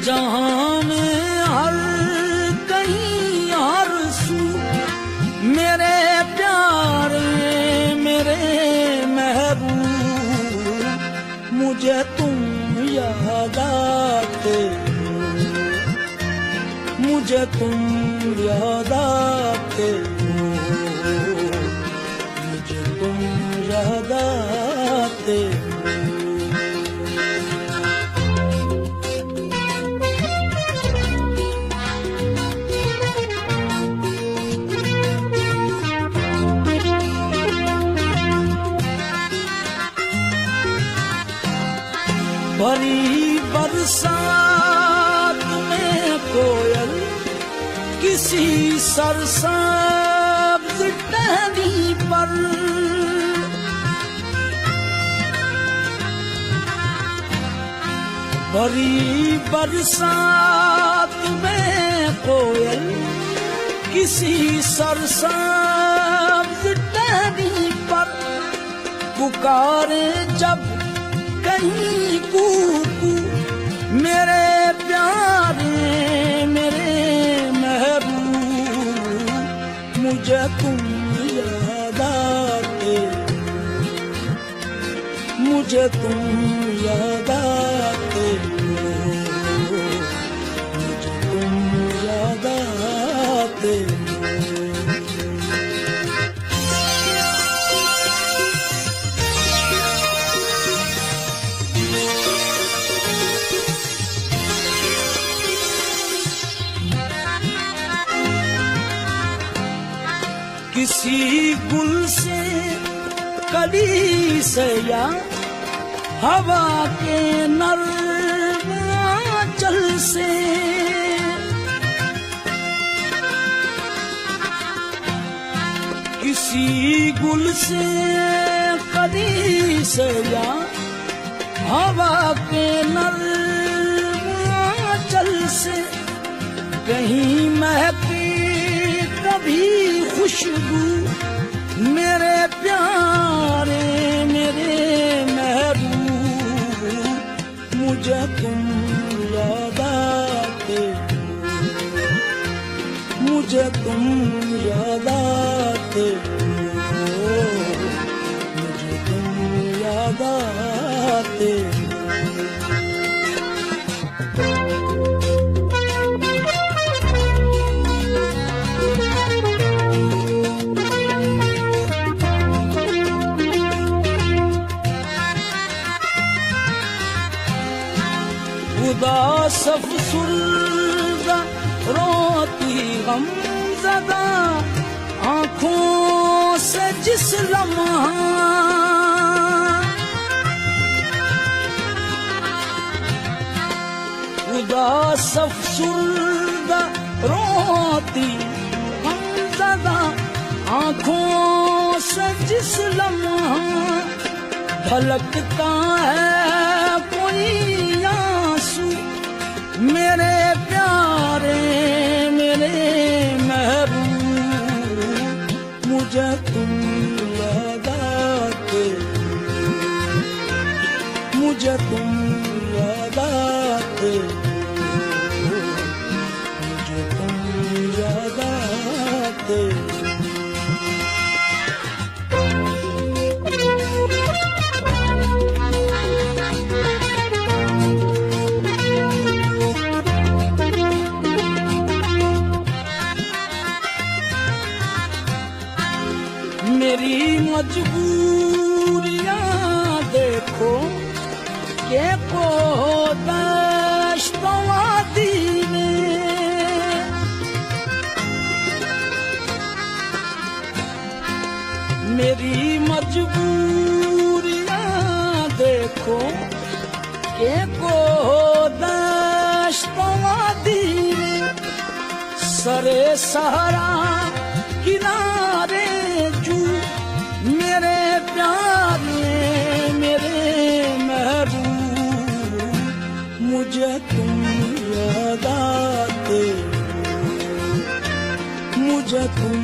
जहां में हर कहीं हर सू मेरे प्यारे मेरे महबूब, मुझे तुम याद आते हो, मुझे तुम याद आते हो, मुझे तुम याद आते हो। भरी बरसात में कोयल किसी सरसब्ज टहनी पर, भरी बरसात में कोयल किसी सरसब्ज टहनी पर पुकारे जब कहीं कूकू मेरे प्यारे मेरे महबूब, मुझे तुम याद आते हो, मुझे तुम याद आते हो, मुझे तुम याद आते हो। किसी गुल से कली से या हवा के नर्म आंचल से, किसी गुल से कली से या हवा के नर्म आंचल से कहीं महकी कभी खुशबू मेरे प्यारे मेरे महबूब, मुझे तुम याद आते हो, मुझे तुम याद आते हो, मुझे तुम याद आते हो। उदास अफसुर्दा रोती गमज़दा आँखों से जिस लम्हा, उदास अफसुर्दा रोती गमज़दा आँखों से जिस लम्हा झलकता है कोई आंसू मेरे प्यारे मेरे महबूब, मुझे तुम याद आते हो, मुझे तुम याद आते हो, मुझे तुम याद आते हो। मेरी मजबूरियां देखो के को दश्तवादी में, मेरी मजबूरियां देखो के को दश्तवादी में, सरे सहरा किनारे जू मेरे प्यारे मेरे महबूब, मुझे तुम याद आते हो, मुझे तुम